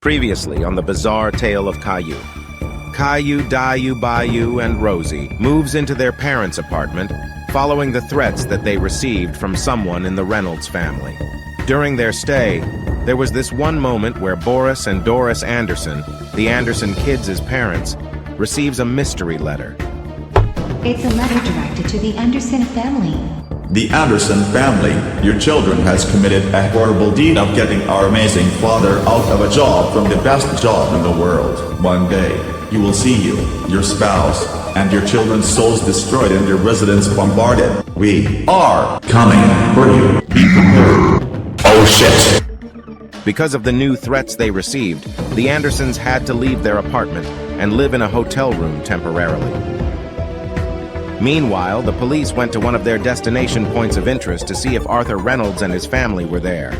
Previously on the bizarre tale of Caillou. Caillou, Bayou, and Rosie moves into their parents' apartment following the threats that they received from someone in the Reynolds family. During their stay, there was this one moment where Boris and Doris Anderson, the Anderson kids' parents, receives a mystery letter. It's a letter directed to the Anderson family. The Anderson family, your children has committed a horrible deed of getting our amazing father out of a job from the best job in the world. One day, you will see you, your spouse, and your children's souls destroyed and your residence bombarded. We are coming for you. Be prepared. Oh shit. Because of the new threats they received, the Andersons had to leave their apartment and live in a hotel room temporarily. Meanwhile, the police went to one of their destination points of interest to see if Arthur Reynolds and his family were there.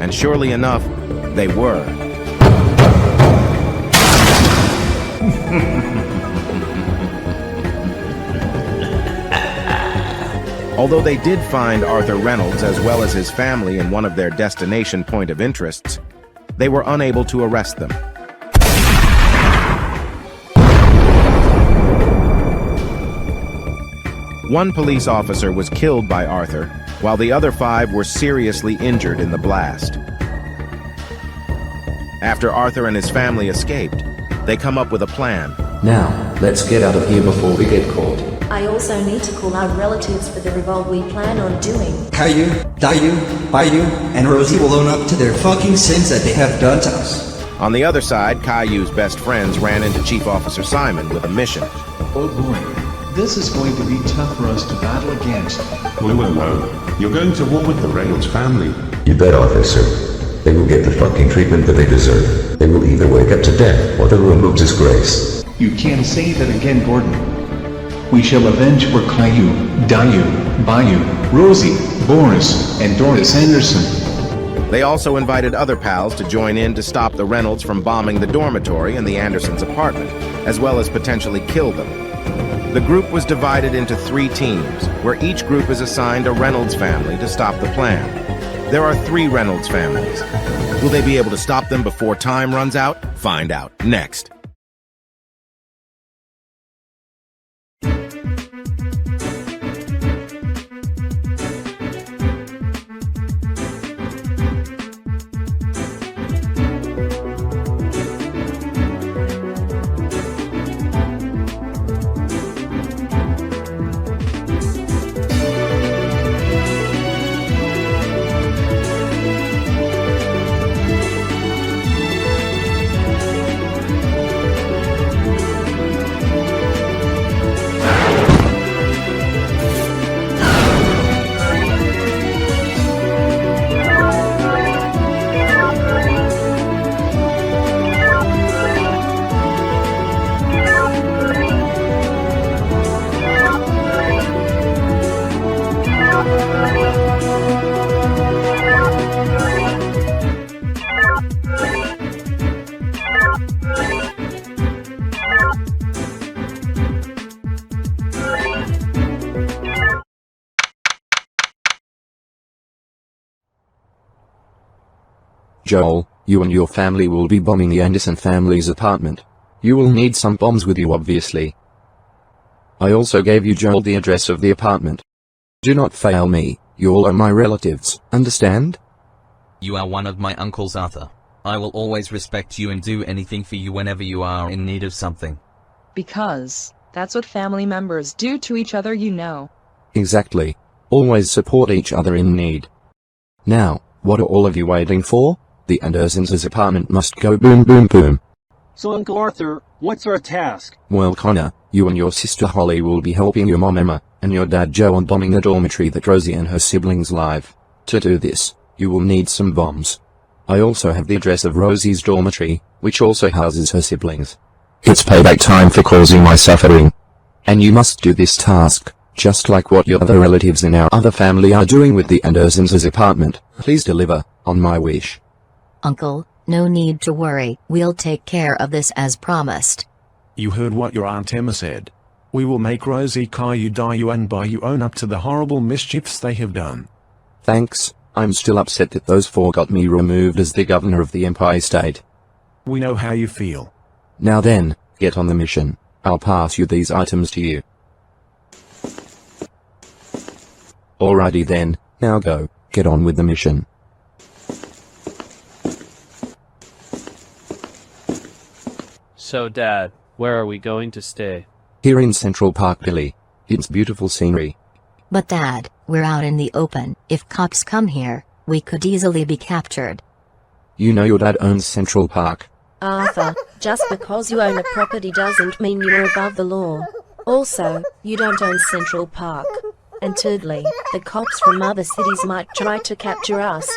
And surely enough, they were. Although they did find Arthur Reynolds as well as his family in one of their destination point of interests, they were unable to arrest them. One police officer was killed by Arthur, while the other 5 were seriously injured in the blast. After Arthur and his family escaped, they come up with a plan. Now, let's get out of here before we get caught. I also need to call our relatives for the revolt we plan on doing. Caillou, Bayou, and Rosie will own up to their fucking sins that they have done to us. On the other side, Caillou's best friends ran into Chief Officer Simon with a mission. Oh boy, this is going to be tough for us to battle against. Whoa. You're going to war with the Reynolds family. You bet, officer. They will get the fucking treatment that they deserve. They will either wake up to death or the room of disgrace. You can't say that again, Gordon. We shall avenge for Caillou, Bayou, Rosie, Boris, and Doris Anderson. They also invited other pals to join in to stop the Reynolds from bombing the dormitory and the Andersons' apartment, as well as potentially kill them. The group was divided into 3 teams, where each group is assigned a Reynolds family to stop the plan. There are 3 Reynolds families. Will they be able to stop them before time runs out? Find out next. Joel, you and your family will be bombing the Anderson family's apartment. You will need some bombs with you, obviously. I also gave you, Joel, the address of the apartment. Do not fail me, you all are my relatives, understand? You are one of my uncles, Arthur. I will always respect you and do anything for you whenever you are in need of something. Because that's what family members do to each other, you know. Exactly. Always support each other in need. Now, what are all of you waiting for? The Andersons' apartment must go boom boom boom. So Uncle Arthur, what's our task? Well, Connor, you and your sister Holly will be helping your mom Emma and your dad Joe on bombing the dormitory that Rosie and her siblings live. To do this, you will need some bombs. I also have the address of Rosie's dormitory, which also houses her siblings. It's payback time for causing my suffering. And you must do this task, just like what your other relatives in our other family are doing with the Andersons' apartment. Please deliver, on my wish. Uncle, no need to worry. We'll take care of this as promised. You heard what your Aunt Emma said. We will make Rosie, Caillou, and Bayou own up to the horrible mischiefs they have done. Thanks. I'm still upset that those 4 got me removed as the governor of the Empire State. We know how you feel. Now then, get on the mission. I'll pass you these items to you. Alrighty then, now go, get on with the mission. So Dad, where are we going to stay? Here in Central Park, Billy. It's beautiful scenery. But Dad, we're out in the open. If cops come here, we could easily be captured. You know your dad owns Central Park. Arthur, just because you own a property doesn't mean you're above the law. Also, you don't own Central Park. And thirdly, the cops from other cities might try to capture us.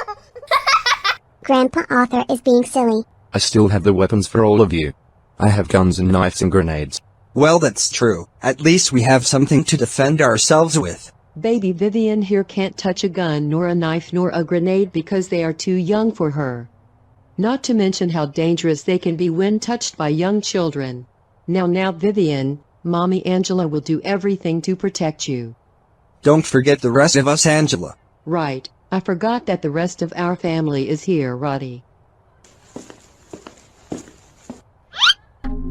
Grandpa Arthur is being silly. I still have the weapons for all of you. I have guns and knives and grenades. Well, that's true. At least we have something to defend ourselves with. Baby Vivian here can't touch a gun nor a knife nor a grenade because they are too young for her. Not to mention how dangerous they can be when touched by young children. Now Vivian, Mommy Angela will do everything to protect you. Don't forget the rest of us, Angela. Right, I forgot that the rest of our family is here, Roddy.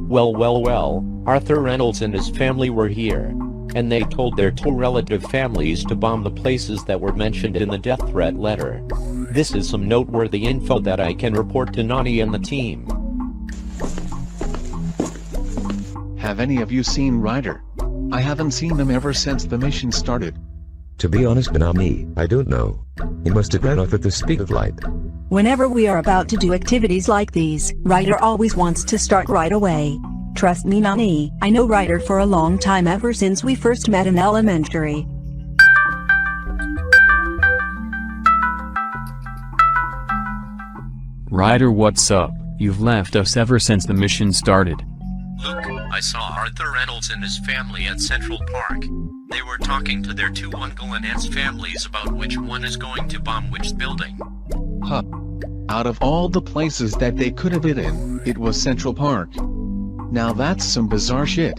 Well, Arthur Reynolds and his family were here, and they told their two relative families to bomb the places that were mentioned in the death threat letter. This is some noteworthy info that I can report to Nani and the team. Have any of you seen Ryder? I haven't seen him ever since the mission started. To be honest, Nani, I don't know. He must have ran off at the speed of light. Whenever we are about to do activities like these, Ryder always wants to start right away. Trust me, Nani, I know Ryder for a long time, ever since we first met in elementary. Ryder, what's up? You've left us ever since the mission started. Luke, I saw Arthur Reynolds and his family at Central Park. They were talking to their two uncle and aunt's families about which one is going to bomb which building. Huh. Out of all the places that they could have been in, it was Central Park. Now that's some bizarre shit.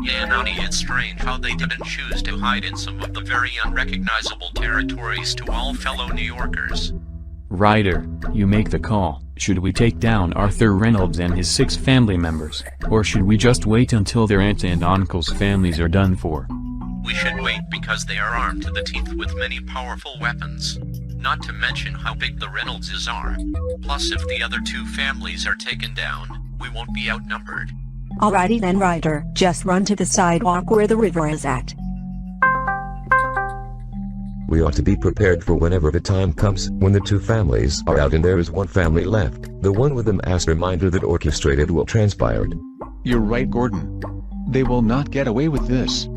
Yeah, Nani, it's strange how they didn't choose to hide in some of the very unrecognizable territories to all fellow New Yorkers. Ryder, you make the call. Should we take down Arthur Reynolds and his 6 family members, or should we just wait until their aunt and uncle's families are done for? We should wait because they are armed to the teeth with many powerful weapons. Not to mention how big the Reynoldses are. Plus, if the other 2 families are taken down, we won't be outnumbered. Alrighty then, Ryder, just run to the sidewalk where the river is at. We ought to be prepared for whenever the time comes when the 2 families are out and there is one family left. The one with the mass reminder that orchestrated what transpired. You're right, Gordon. They will not get away with this.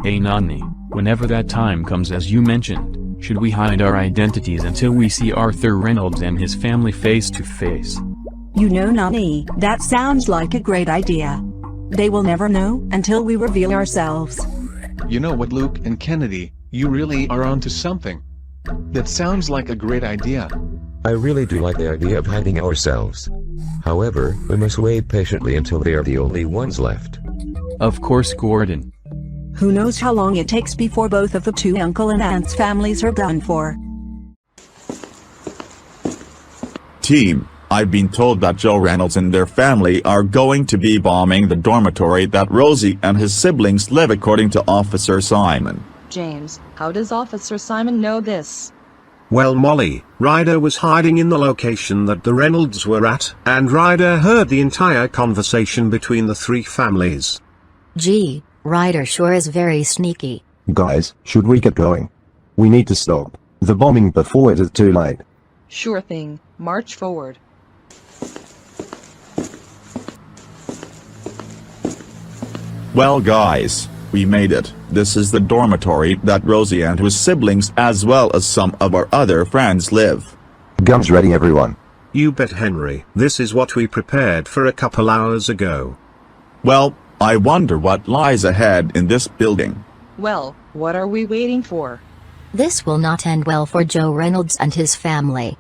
Hey Nani, whenever that time comes as you mentioned, should we hide our identities until we see Arthur Reynolds and his family face to face? You know, Nani, that sounds like a great idea. They will never know until we reveal ourselves. You know what, Luke and Kennedy? You really are onto something. That sounds like a great idea. I really do like the idea of hiding ourselves. However, we must wait patiently until they are the only ones left. Of course, Gordon. Who knows how long it takes before both of the 2 uncle and aunt's families are done for. Team, I've been told that Joe Reynolds and their family are going to be bombing the dormitory that Rosie and his siblings live, according to Officer Simon. James, how does Officer Simon know this? Well, Molly, Ryder was hiding in the location that the Reynolds were at, and Ryder heard the entire conversation between the 3 families. Gee, Ryder sure is very sneaky. Guys, should we get going? We need to stop the bombing before it is too late. Sure thing, march forward. Well guys, we made it. This is the dormitory that Rosie and his siblings as well as some of our other friends live. Guns ready, everyone. You bet, Henry. This is what we prepared for a couple hours ago. Well, I wonder what lies ahead in this building. Well, what are we waiting for? This will not end well for Joe Reynolds and his family.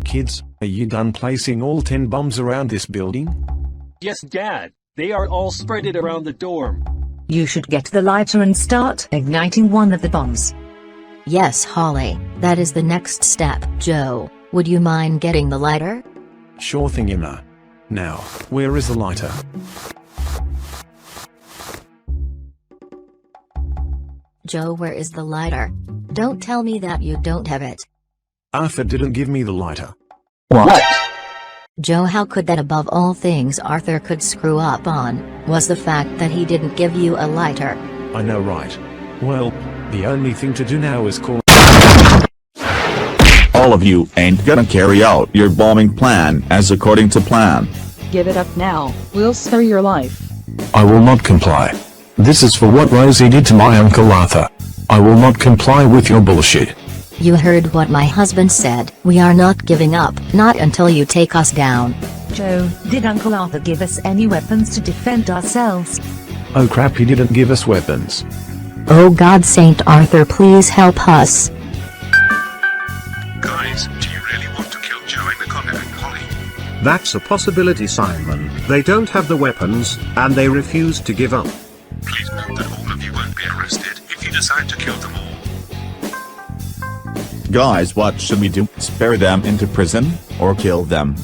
Kids, are you done placing all 10 bombs around this building? Yes, Dad. They are all spreaded around the dorm. You should get the lighter and start igniting one of the bombs. Yes, Holly, that is the next step. Joe, would you mind getting the lighter? Sure thing, Emma. Now, where is the lighter? Joe, where is the lighter? Don't tell me that you don't have it. Arthur didn't give me the lighter. What? Joe, how could that? Above all things Arthur could screw up on, was the fact that he didn't give you a lighter. I know, right? Well, the only thing to do now is call. All of you ain't gonna carry out your bombing plan as according to plan. Give it up now, we'll spare your life. I will not comply. This is for what Rosie did to my Uncle Arthur. I will not comply with your bullshit. You heard what my husband said. We are not giving up, not until you take us down. Joe, did Uncle Arthur give us any weapons to defend ourselves? Oh crap, he didn't give us weapons. Oh God, Saint Arthur, please help us. Guys, do you really want to kill Joe and Connor and Holly? That's a possibility, Simon. They don't have the weapons, and they refuse to give up. Please note that all of you won't be arrested if you decide to kill them all. Guys, what should we do? Spare them into prison, or kill them?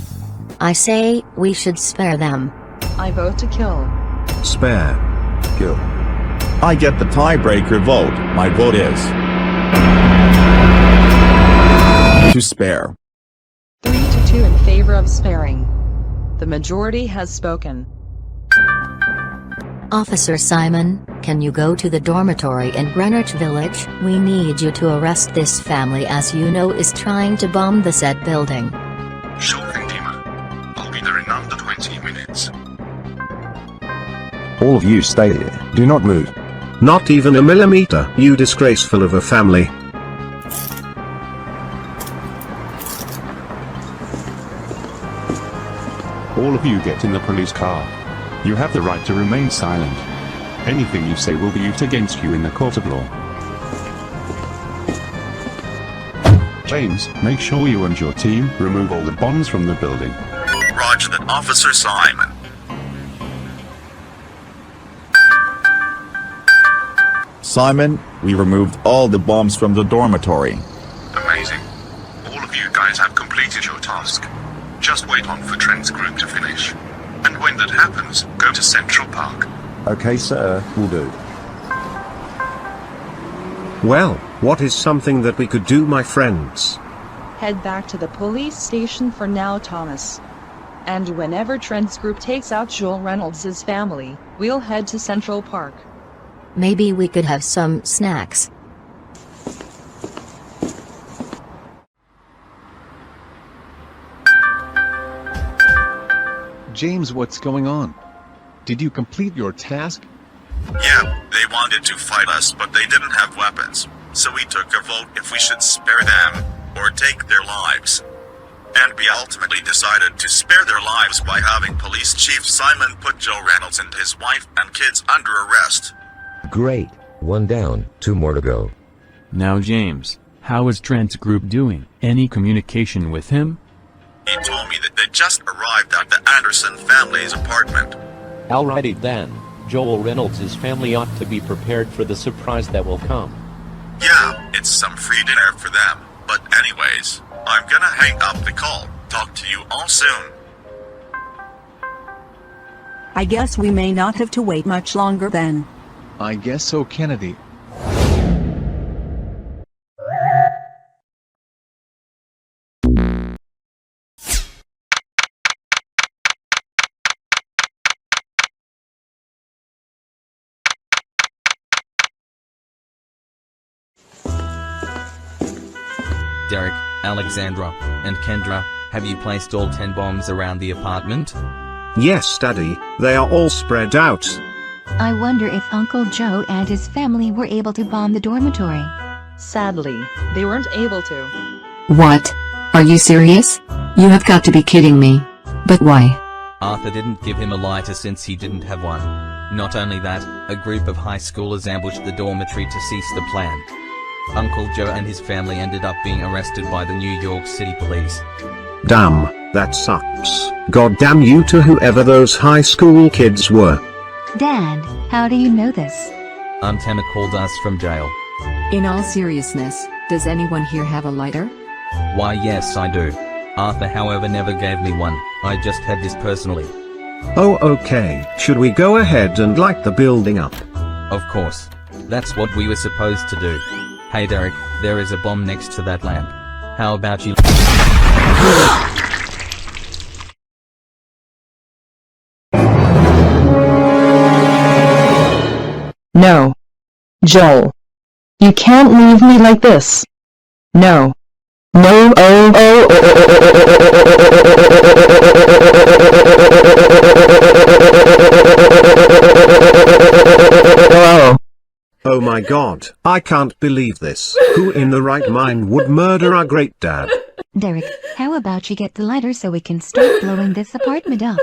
I say, we should spare them. I vote to kill. Spare. Kill. I get the tiebreaker vote. My vote is to spare. 3 to 2 in favor of sparing. The majority has spoken. Officer Simon, can you go to the dormitory in Greenwich Village? We need you to arrest this family, as you know is trying to bomb the said building. Sure thing, Dima. I'll be there in under 20 minutes. All of you stay here. Do not move. Not even a millimeter, you disgraceful of a family. All of you get in the police car. You have the right to remain silent. Anything you say will be used against you in the court of law. James, make sure you and your team remove all the bombs from the building. Roger that, Officer Simon. Simon, we removed all the bombs from the dormitory. Amazing. All of you guys have completed your task. Just wait on for Trent's group to finish. And when that happens, go to Central Park. Okay, sir, will do. Well, what is something that we could do, my friends? Head back to the police station for now, Thomas. And whenever Trent's group takes out Joel Reynolds' family, we'll head to Central Park. Maybe we could have some snacks. James, what's going on? Did you complete your task? Yeah, they wanted to fight us, but they didn't have weapons. So we took a vote if we should spare them, or take their lives. And we ultimately decided to spare their lives by having Police Chief Simon put Joe Reynolds and his wife and kids under arrest. Great. 1 down, 2 more to go. Now James, how is Trent's group doing? Any communication with him? He told me that they just arrived at the Anderson family's apartment. Alrighty then, Joel Reynolds' family ought to be prepared for the surprise that will come. Yeah, it's some free dinner for them. But anyways, I'm gonna hang up the call. Talk to you all soon. I guess we may not have to wait much longer then. I guess so, Kennedy. Derek, Alexandra, and Kendra, have you placed all 10 bombs around the apartment? Yes, Daddy, they are all spread out. I wonder if Uncle Joe and his family were able to bomb the dormitory. Sadly, they weren't able to. What? Are you serious? You have got to be kidding me. But why? Arthur didn't give him a lighter since he didn't have one. Not only that, a group of high schoolers ambushed the dormitory to cease the plan. Uncle Joe and his family ended up being arrested by the New York City police. Damn, that sucks. God damn you to whoever those high school kids were. Dad, how do you know this? Aunt Emma called us from jail. In all seriousness, does anyone here have a lighter? Why yes I do. Arthur however never gave me one, I just had this personally. Oh okay, should we go ahead and light the building up? Of course. That's what we were supposed to do. Hey Derek, there is a bomb next to that lamp. How about you? No. Joel. You can't leave me like this. No. No, oh, oh, oh, oh. Oh my god, I can't believe this. Who in the right mind would murder our great dad? Derek, how about you get the lighter so we can start blowing this apartment up?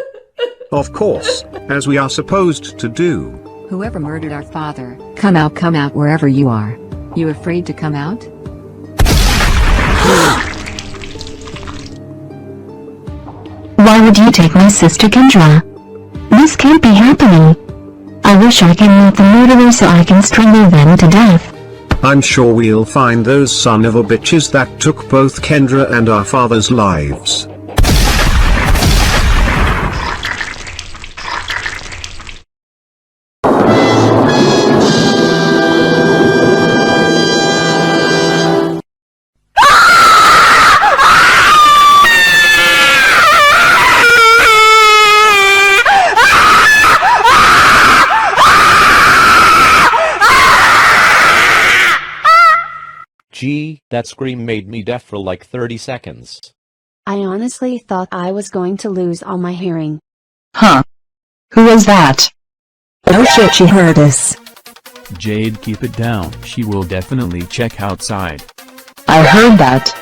Of course, as we are supposed to do. Whoever murdered our father, come out wherever you are. You afraid to come out? Why would you take my sister Kendra? This can't be happening. I wish I can meet the murderer so I can strangle them to death. I'm sure we'll find those son of a bitches that took both Kendra and our father's lives. Gee, that scream made me deaf for like 30 seconds. I honestly thought I was going to lose all my hearing. Huh? Who was that? Oh shit, she heard us. Jade, keep it down. She will definitely check outside. I heard that.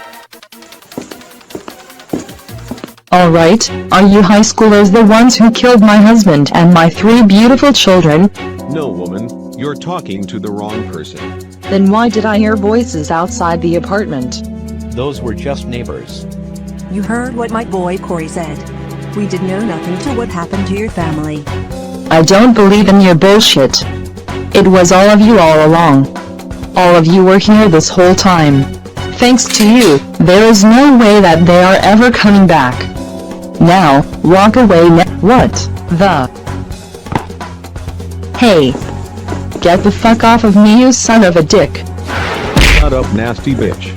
Alright, are you high schoolers the ones who killed my husband and my 3 beautiful children? No woman, you're talking to the wrong person. Then why did I hear voices outside the apartment? Those were just neighbors. You heard what my boy Corey said. We did know nothing to what happened to your family. I don't believe in your bullshit. It was all of you all along. All of you were here this whole time. Thanks to you, there is no way that they are ever coming back. Now, walk away now. What the? Hey. Get the fuck off of me, you son of a dick. Shut up, nasty bitch.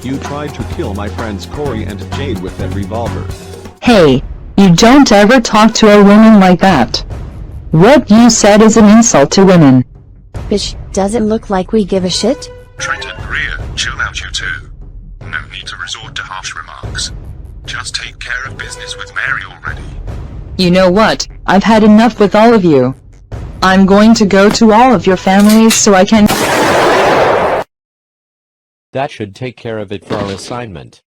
You tried to kill my friends Corey and Jade with that revolver. Hey, you don't ever talk to a woman like that. What you said is an insult to women. Bitch, does it look like we give a shit? Trenton, Greer, chill out you two. No need to resort to harsh remarks. Just take care of business with Mary already. You know what? I've had enough with all of you. I'm going to go to all of your families so I can... That should take care of it for our assignment.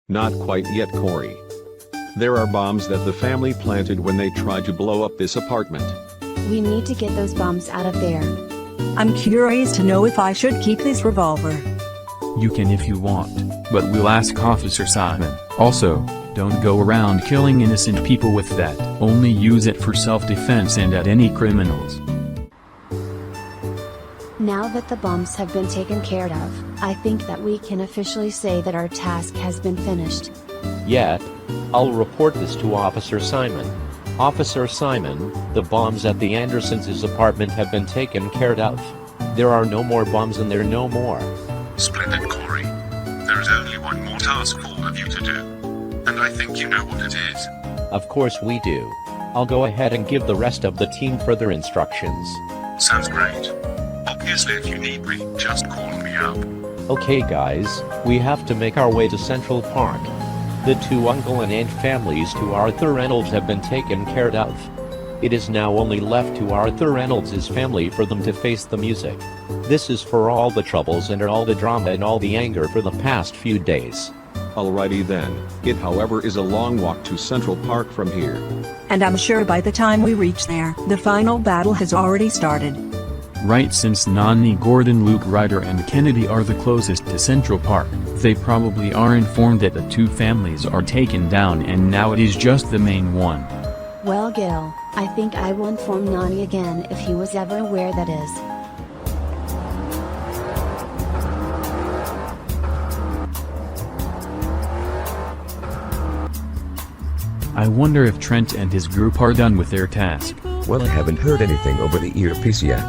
Not quite yet, Corey. There are bombs that the family planted when they tried to blow up this apartment. We need to get those bombs out of there. I'm curious to know if I should keep this revolver. You can if you want, but we'll ask Officer Simon. Also, don't go around killing innocent people with that. Only use it for self-defense and at any criminals. Now that the bombs have been taken care of, I think that we can officially say that our task has been finished. Yet, I'll report this to Officer Simon. Officer Simon, the bombs at the Andersons' apartment have been taken care of. There are no more bombs and there no more. Splendid, Corey. There is only one more task for all of you to do. And I think you know what it is. Of course we do. I'll go ahead and give the rest of the team further instructions. Sounds great. Obviously if you need me, just call me up. Okay guys, we have to make our way to Central Park. The 2 uncle and aunt families to Arthur Reynolds have been taken care of. It is now only left to Arthur Reynolds' family for them to face the music. This is for all the troubles and all the drama and all the anger for the past few days. Alrighty then, it however is a long walk to Central Park from here. And I'm sure by the time we reach there, the final battle has already started. Right, since Nani, Gordon, Luke, Ryder and Kennedy are the closest to Central Park, they probably are informed that the 2 families are taken down and now it is just the main one. Well Gil, I think I will inform Nani again if he was ever aware that is. I wonder if Trent and his group are done with their task. Well, I haven't heard anything over the earpiece yet.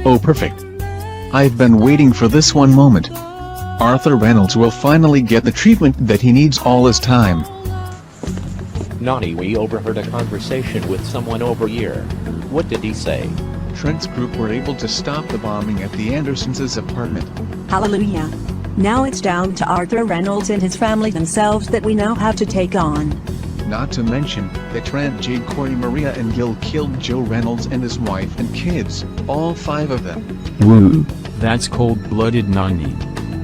Oh, perfect. I've been waiting for this one moment. Arthur Reynolds will finally get the treatment that he needs all his time. Nani, we overheard a conversation with someone over here. What did he say? Trent's group were able to stop the bombing at the Andersons' apartment. Hallelujah. Now it's down to Arthur Reynolds and his family themselves that we now have to take on. Not to mention that Trent, Jade, Corey, Maria and Gil killed Joe Reynolds and his wife and kids, all 5 of them. Woo. That's cold-blooded Nani.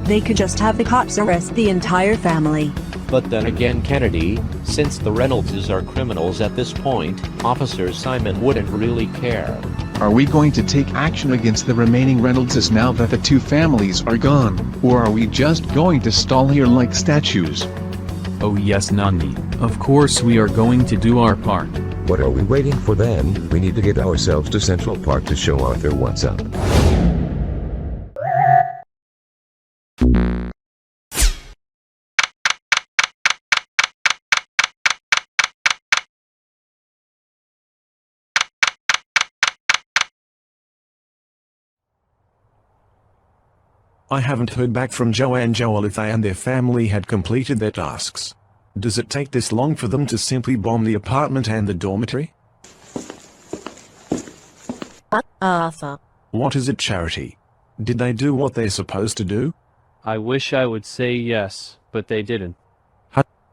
They could just have the cops arrest the entire family. But then again, Kennedy, since the Reynoldses are criminals at this point, Officer Simon wouldn't really care. Are we going to take action against the remaining Reynoldses now that the 2 families are gone, or are we just going to stall here like statues? Oh yes, Nani. Of course we are going to do our part. What are we waiting for then? We need to get ourselves to Central Park to show Arthur what's up. I haven't heard back from Joe and Joel if they and their family had completed their tasks. Does it take this long for them to simply bomb the apartment and the dormitory? Arthur. What is it, Charity? Did they do what they're supposed to do? I wish I would say yes, but they didn't.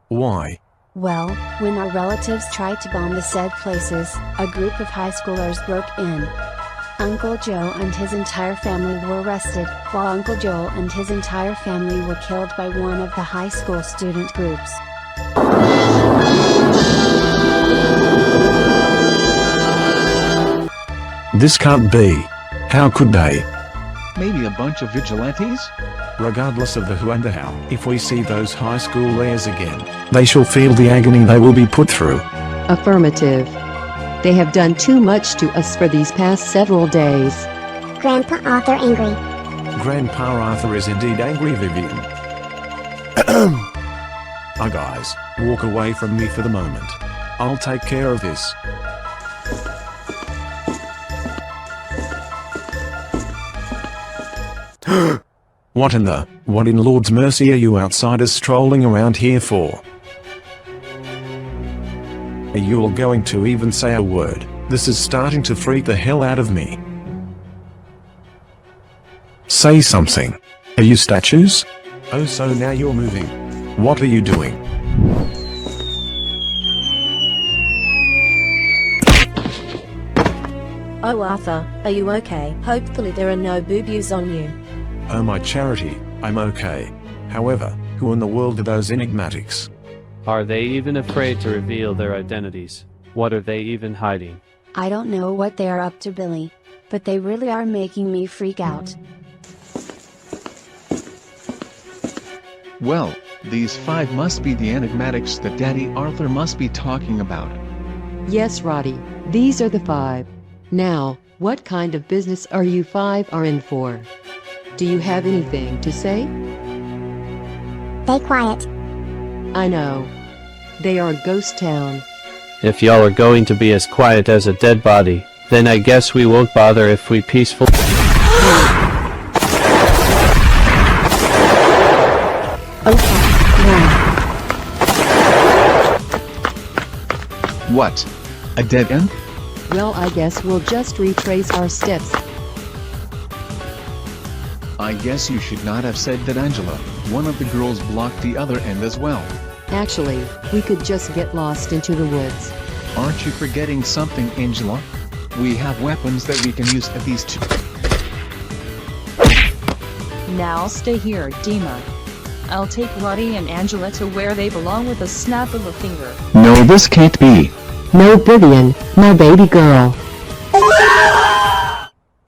Why? Well, when our relatives tried to bomb the said places, a group of high schoolers broke in. Uncle Joe and his entire family were arrested, while Uncle Joel and his entire family were killed by one of the high school student groups. This can't be. How could they? Maybe a bunch of vigilantes? Regardless of the who and the how, if we see those high school layers again, they shall feel the agony they will be put through. Affirmative. They have done too much to us for these past several days. Grandpa Arthur angry. Grandpa Arthur is indeed angry, Vivian. Guys, walk away from me for the moment. I'll take care of this. What in Lord's mercy are you outsiders strolling around here for? Are you all going to even say a word? This is starting to freak the hell out of me. Say something. Are you statues? Oh, so now you're moving. What are you doing? Oh Arthur, are you okay? Hopefully there are no boobies on you. Oh my Charity, I'm okay. However, who in the world are those enigmatics? Are they even afraid to reveal their identities? What are they even hiding? I don't know what they are up to, Billy, but they really are making me freak out. Well, these 5 must be the enigmatics that Daddy Arthur must be talking about. Yes, Roddy, these are the 5. Now, what kind of business are you 5 are in for? Do you have anything to say? Stay quiet. I know. They are a ghost town. If y'all are going to be as quiet as a dead body, then I guess we won't bother if we peaceful. What? A dead end? Well, I guess we'll just retrace our steps. I guess you should not have said that, Angela. One of the girls blocked the other end as well. Actually, we could just get lost into the woods. Aren't you forgetting something, Angela? We have weapons that we can use at these 2. Now stay here, Dima. I'll take Roddy and Angela to where they belong with a snap of a finger. No, this can't be. No, Vivian, my baby girl.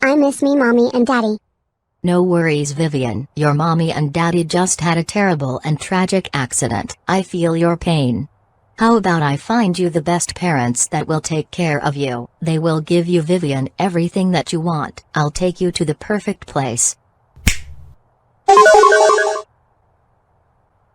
I miss me, Mommy and Daddy. No worries, Vivian. Your mommy and daddy just had a terrible and tragic accident. I feel your pain. How about I find you the best parents that will take care of you? They will give you, Vivian, everything that you want. I'll take you to the perfect place.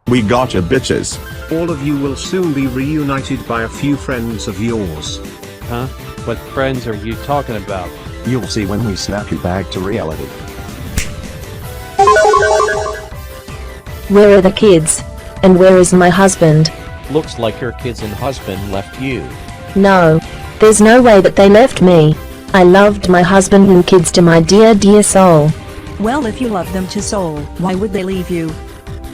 We gotcha, bitches. All of you will soon be reunited by a few friends of yours. Huh? What friends are you talking about? You'll see when we snap you back to reality. Where are the kids? And where is my husband? Looks like your kids and husband left you. No. There's no way that they left me. I loved my husband and kids to my dear, dear soul. Well, if you love them to soul, why would they leave you?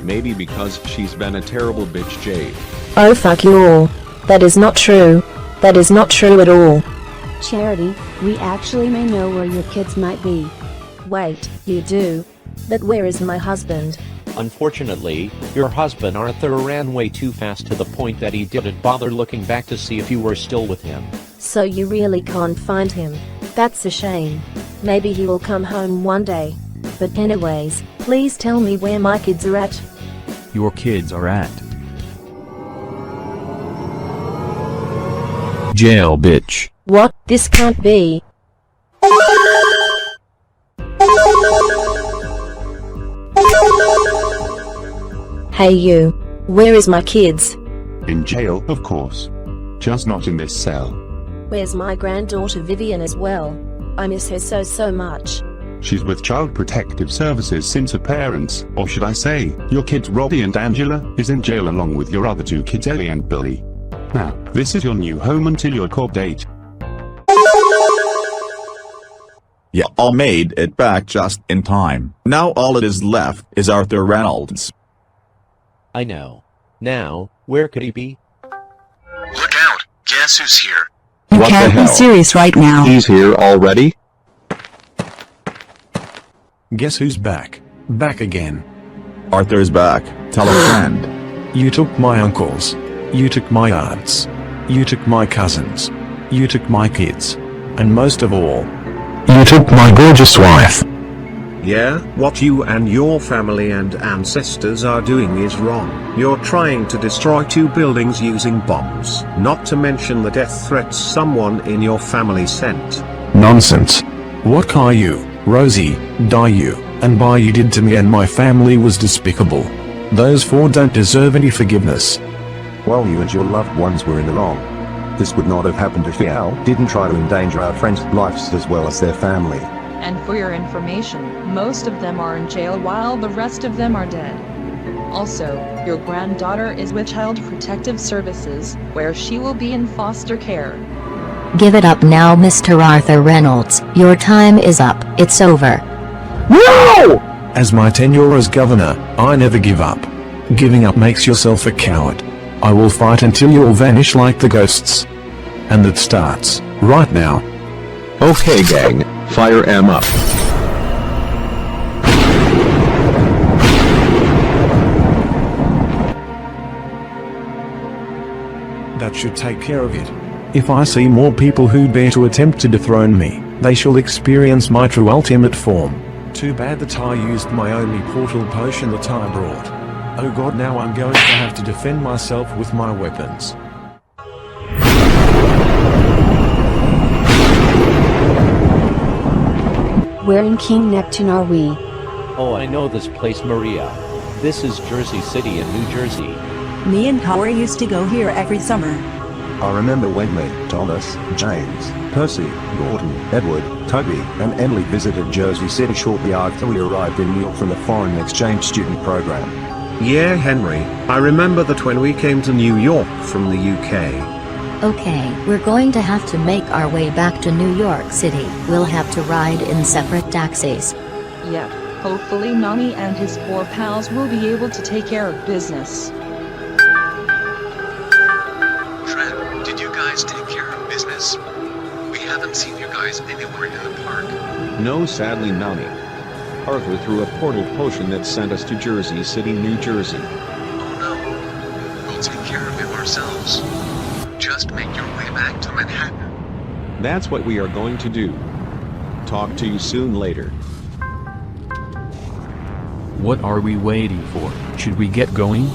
Maybe because she's been a terrible bitch, Jade. Oh, fuck you all. That is not true. That is not true at all. Charity, we actually may know where your kids might be. Wait, you do? But where is my husband? Unfortunately, your husband Arthur ran way too fast to the point that he didn't bother looking back to see if you were still with him. So you really can't find him. That's a shame. Maybe he will come home one day. But anyways, please tell me where my kids are at. Your kids are at jail, bitch. What? This can't be. Hey you. Where is my kids? In jail, of course. Just not in this cell. Where's my granddaughter Vivian as well? I miss her so much. She's with Child Protective Services since her parents, or should I say, your kids Robbie and Angela, is in jail along with your other two kids Ellie and Billy. Now, this is your new home until your court date. You all made it back just in time. Now all that is left is Arthur Reynolds. I know. Now, where could he be? Look out! Guess who's here? You What the can't be hell? serious right now. He's here already? Guess who's back? Back again. Arthur's back. Tell a friend. You took my uncles. You took my aunts. You took my cousins. You took my kids. And most of all, you took my gorgeous wife. Yeah, what you and your family and ancestors are doing is wrong. You're trying to destroy two buildings using bombs, not to mention the death threats someone in your family sent. Nonsense. What Caillou, Rosie, Dayu, and Bayou did to me and my family was despicable. Those four don't deserve any forgiveness. Well, you and your loved ones were in the wrong. This would not have happened if Al didn't try to endanger our friends' lives as well as their family. And for your information, most of them are in jail while the rest of them are dead. Also, your granddaughter is with Child Protective Services, where she will be in foster care. Give it up now, Mr. Arthur Reynolds. Your time is up. It's over. No! As my tenure as governor, I never give up. Giving up makes yourself a coward. I will fight until you all vanish like the ghosts. And that starts right now. Okay, gang. Fire em up. That should take care of it. If I see more people who dare to attempt to dethrone me, they shall experience my true ultimate form. Too bad that I used my only portal potion that I brought. Oh god, now I'm going to have to defend myself with my weapons. Where in King Neptune are we? Oh, I know this place, Maria. This is Jersey City in New Jersey. Me and Corey used to go here every summer. I remember when me, Thomas, James, Percy, Gordon, Edward, Toby, and Emily visited Jersey City shortly after we arrived in New York from the foreign exchange student program. Yeah, Henry, I remember that when we came to New York from the UK. Okay, we're going to have to make our way back to New York City. We'll have to ride in separate taxis. Yep, hopefully Nani and his four pals will be able to take care of business. Trev, did you guys take care of business? We haven't seen you guys anywhere in the park. No, sadly, Nani. Arthur threw a portal potion that sent us to Jersey City, New Jersey. Oh no. We'll take care of it ourselves. Just make your way back to Manhattan. That's what we are going to do. Talk to you soon later. What are we waiting for? Should we get going?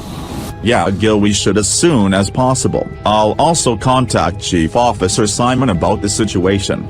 Yeah, Gil, we should as soon as possible. I'll also contact Chief Officer Simon about the situation.